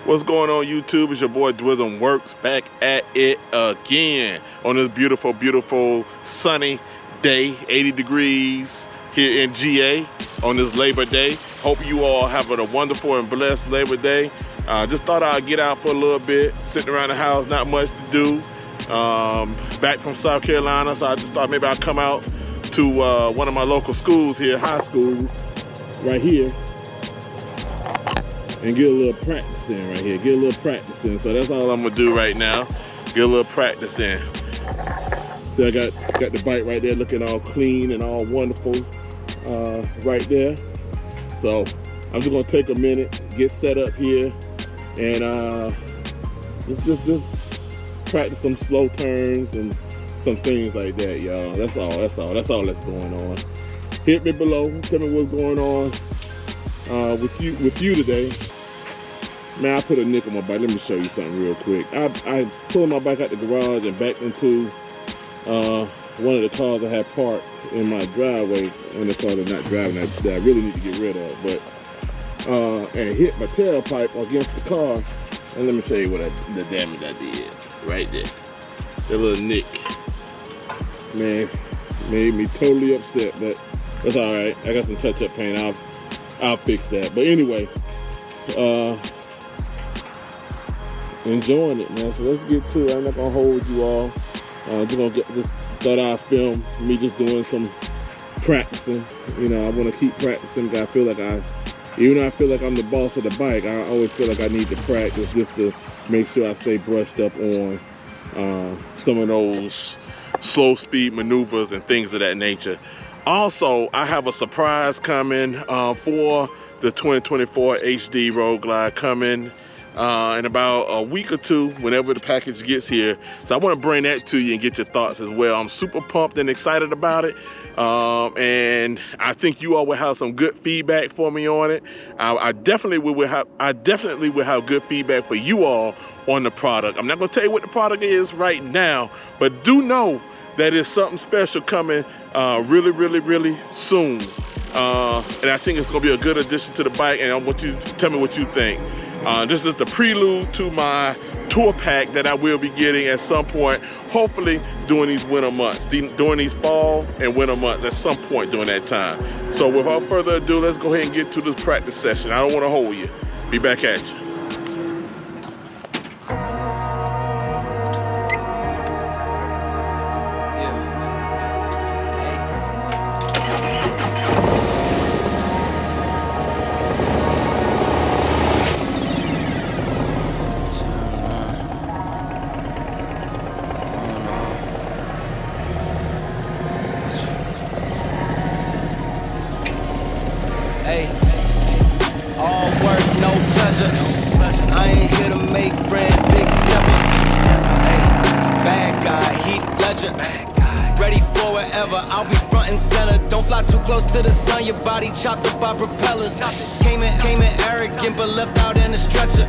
What's going on YouTube? It's your boy Dwizzum Works back at it again on this beautiful, beautiful sunny day, 80 degrees here in GA on this Labor Day. Hope you all having a wonderful and blessed Labor Day. Just thought I'd get out for a little bit, sitting around the house, not much to do. Back from South Carolina, so I just thought maybe I'd come out to one of my local schools here, high schools, right here, and get a little practice in right here. Get a little practice in. So that's all I'm gonna do right now. Get a little practice in. So I got the bike right there looking all clean and all wonderful right there. So I'm just gonna take a minute, get set up here, and just practice some slow turns and some things like that, y'all. That's all that's going on. Hit me below, tell me what's going on with you today. Man, I put a nick on my bike. Let me show you something real quick. I pulled my bike out the garage and backed into one of the cars I had parked in my driveway. One of the cars I'm not driving that I really need to get rid of, but and hit my tailpipe against the car. And let me show you what the damage I did right there. That little nick, man, made me totally upset, but that's all right. I got some touch-up paint. I'll fix that. But anyway, enjoying it, man. So let's get to it. I'm not gonna hold you all. Just thought I'd film me just doing some practicing. You know, I want to keep practicing. I feel like even though I feel like I'm the boss of the bike, I always feel like I need to practice just to make sure I stay brushed up on some of those slow speed maneuvers and things of that nature. Also, I have a surprise coming for the 2024 HD Road Glide coming in about a week or two, whenever the package gets here. So I want to bring that to you and get your thoughts as well. I'm super pumped and excited about it, and I think you all will have some good feedback for me on it. I definitely will have good feedback for you all on the product. I'm not going to tell you what the product is right now, but do know that is something special coming really, really, really soon. And I think it's gonna be a good addition to the bike, and I want you to tell me what you think. This is the prelude to my tour pack that I will be getting at some point, hopefully during these winter months, during these fall and winter months, at some point during that time. So without further ado, let's go ahead and get to this practice session. I don't wanna hold you. Be back at you. All work, no pleasure. I ain't here to make friends, big stepper. Hey, bad guy, Heath Ledger. Ready for whatever, I'll be front and center. Don't fly too close to the sun, your body chopped up by propellers. Came in arrogant, but left out in a stretcher.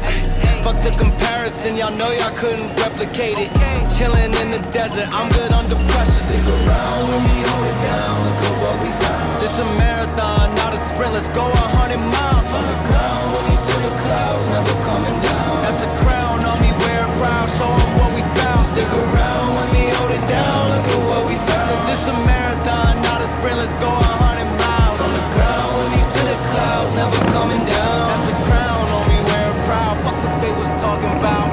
Fuck the comparison, y'all know y'all couldn't replicate it. Chilling in the desert, I'm good under pressure. Stick around with me, hold it down, look at what we found. This a marathon, not a sprint, let's go 100 miles. From the ground with me to the clouds, never coming down. That's the crown on me, wear it proud, show 'em what we found. Stick around with me, hold it down, look at what we found. So this a marathon, not a sprint, let's go 100 miles. From the ground with me to the clouds, never coming down. That's the crown on me, wear it proud, fuck what they was talking about.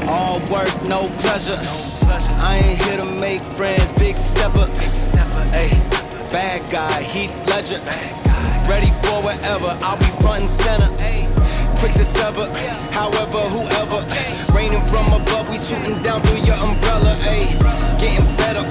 All work, no pleasure. I ain't here to make friends, big stepper. Hey, bad guy, Heath Ledger. Ready for whatever, I'll be front and center. Quick to sever, however, whoever. Raining from above, we shooting down through your umbrella. Ay, getting fed up,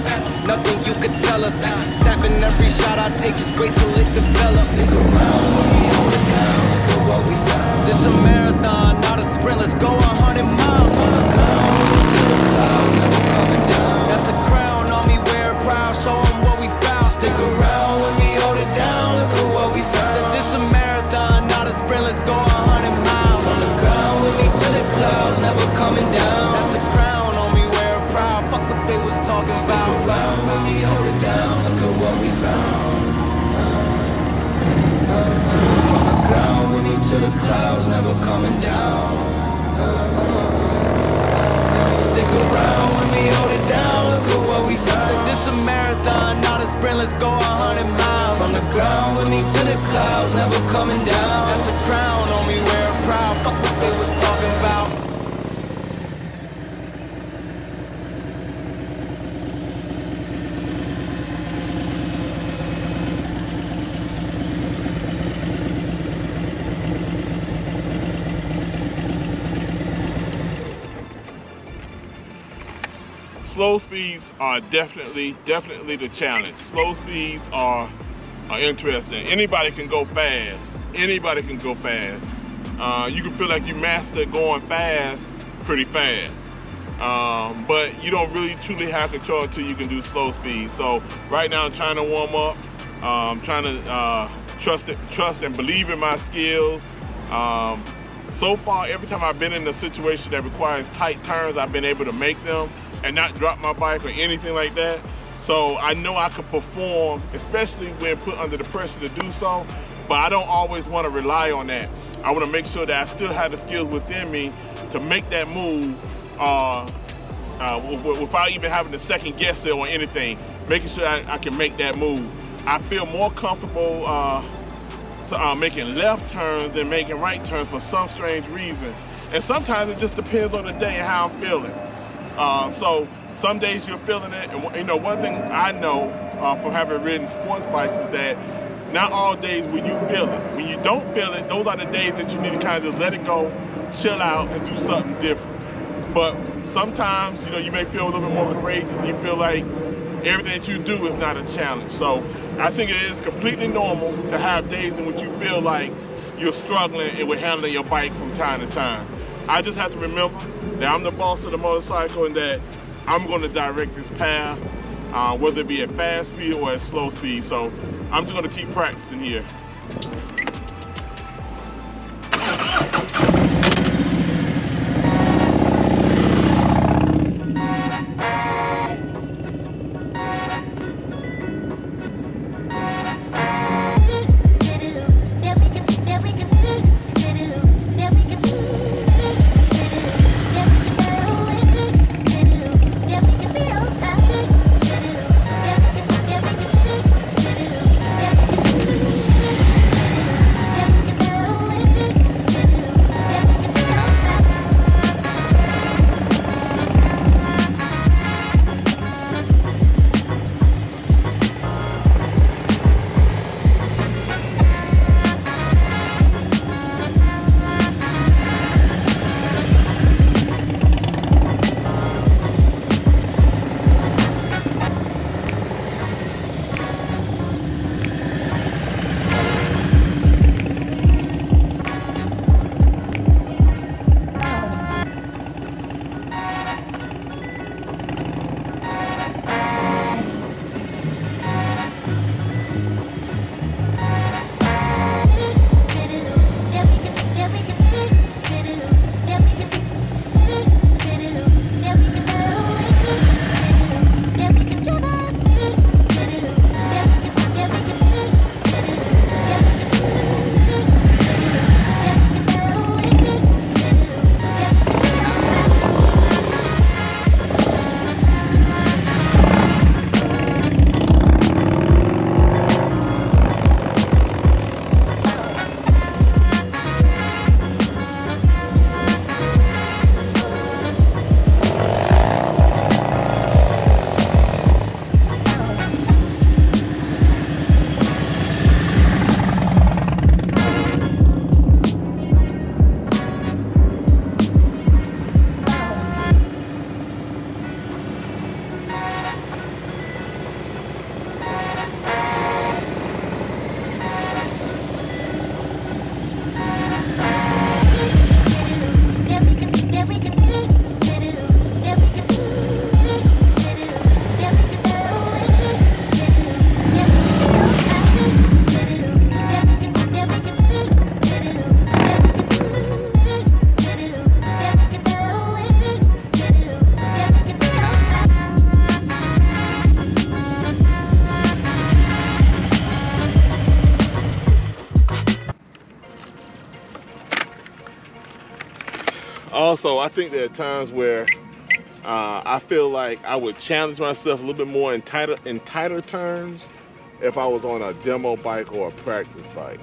nothing you could tell us. Snapping every shot I take, just wait till it develops. Stick around with me, hold it down, look at what we found. This a marathon, not a sprint, let's go 100 miles. From the ground with me to the clouds, never coming down. That's the crown on me, wear it proud, show 'em what we found. Stick around with me, hold it down, look at what we found. Said this a marathon, not a sprint, let's go 100 miles. From the ground with me to the clouds, never coming down. That's the crown on me, wear it proud, fuck what they was talking about. Stick around with me, hold it down, look at what we found. From the ground with me to to the clouds, never coming down. Stick around with me, hold it down, look at what we found. Said this a marathon, not a sprint, let's go 100 miles. From the ground with me to the clouds, never coming down. That's a crown on me, wear it proud, fuck what they was talking about. Slow speeds are definitely the challenge. Slow speeds are interesting. Anybody can go fast. Anybody can go fast. You can feel like you mastered going fast pretty fast. But you don't really truly have control until you can do slow speed. So right now I'm trying to warm up. Trying to trust and believe in my skills. So far, every time I've been in a situation that requires tight turns, I've been able to make them and not drop my bike or anything like that. So I know I can perform, especially when put under the pressure to do so, but I don't always want to rely on that. I want to make sure that I still have the skills within me to make that move without even having to second guess it or anything, making sure I can make that move. I feel more comfortable making left turns than making right turns for some strange reason. And sometimes it just depends on the day and how I'm feeling. So some days you're feeling it, and you know, one thing I know from having ridden sports bikes is that not all days will you feel it. When you don't feel it, those are the days that you need to kind of just let it go, chill out, and do something different. But sometimes, you know, you may feel a little bit more courageous and you feel like everything that you do is not a challenge. So I think it is completely normal to have days in which you feel like you're struggling and with handling your bike from time to time. I just have to remember that I'm the boss of the motorcycle and that I'm going to direct this path, whether it be at fast speed or at slow speed. So I'm just going to keep practicing here. Also, I think there are times where I feel like I would challenge myself a little bit more in tighter turns if I was on a demo bike or a practice bike.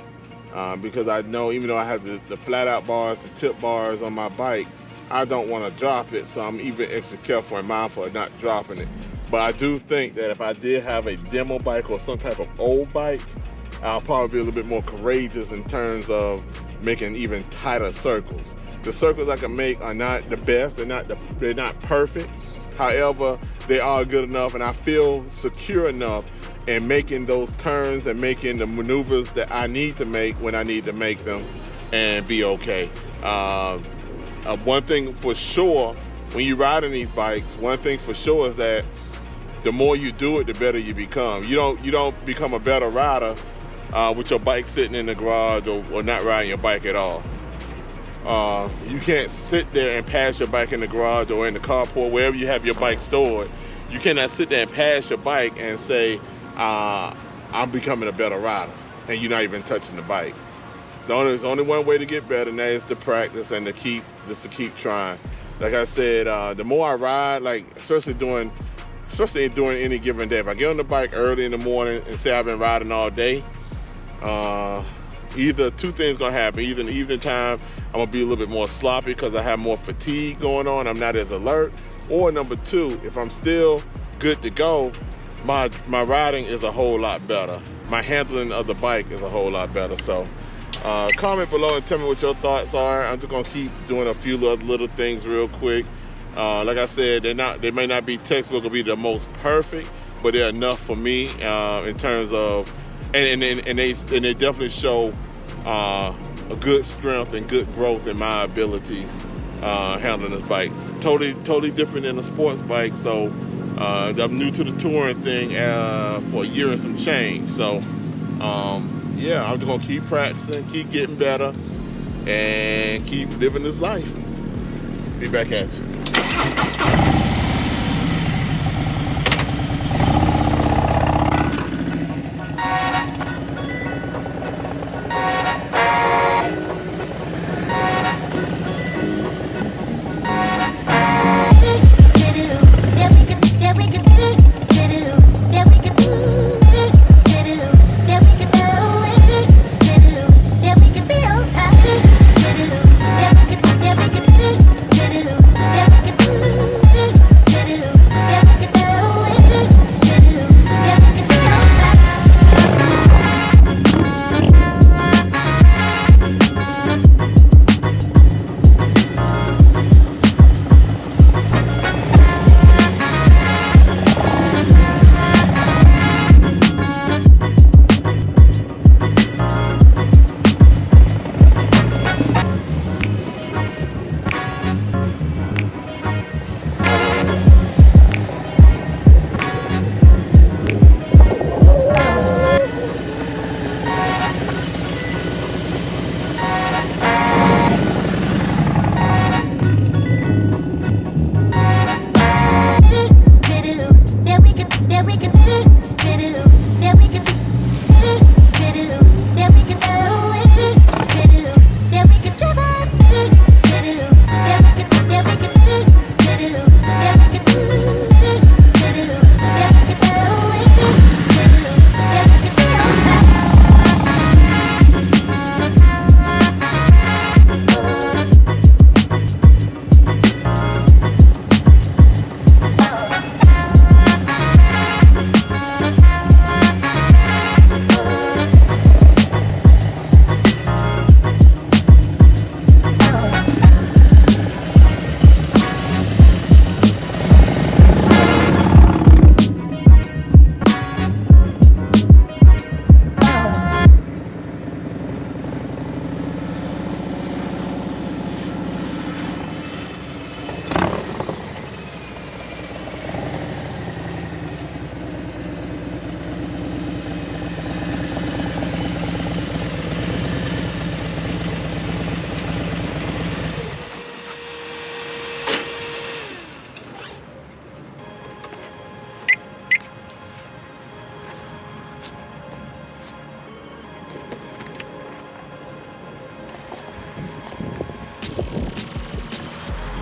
Because I know even though I have the flat out bars, the tip bars on my bike, I don't want to drop it, so I'm even extra careful and mindful of not dropping it. But I do think that if I did have a demo bike or some type of old bike, I'll probably be a little bit more courageous in terms of making even tighter circles. The circles I can make are not the best, they're not perfect. However, they are good enough, and I feel secure enough in making those turns and making the maneuvers that I need to make when I need to make them and be okay. One thing for sure, when you're riding these bikes, one thing for sure is that the more you do it, the better you become. You don't become a better rider with your bike sitting in the garage or not riding your bike at all. You can't sit there and pass your bike in the garage or in the carport, wherever you have your bike stored. You cannot sit there and pass your bike and say, I'm becoming a better rider, and you're not even touching the bike. There's only one way to get better, and that is to practice and to keep trying. Like I said, the more I ride, like especially during any given day, if I get on the bike early in the morning and say I've been riding all day, either two things gonna happen. Either in the evening time, I'm gonna be a little bit more sloppy because I have more fatigue going on, I'm not as alert. Or number two, if I'm still good to go, my riding is a whole lot better. My handling of the bike is a whole lot better. So comment below and tell me what your thoughts are. I'm just gonna keep doing a few little things real quick. Like I said, they may not be textbook or be the most perfect, but they're enough for me in terms of, and they definitely show a good strength and good growth in my abilities handling this bike. Totally different than a sports bike. So I'm new to the touring thing for a year and some change. So yeah, I'm just gonna keep practicing, keep getting better, and keep living this life. Be back at you.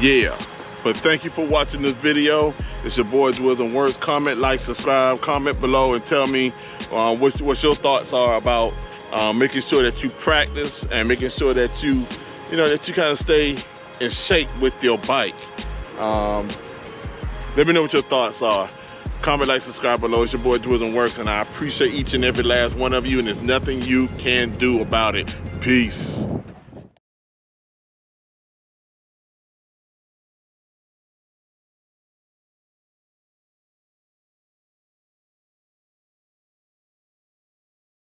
Yeah. But thank you for watching this video. It's your boy Dwills and Works. Comment, like, subscribe, comment below and tell me what your thoughts are about making sure that you practice and making sure that you kind of stay in shape with your bike. Let me know what your thoughts are. Comment, like, subscribe below. It's your boy Dwills and Works, and I appreciate each and every last one of you, and there's nothing you can do about it. Peace.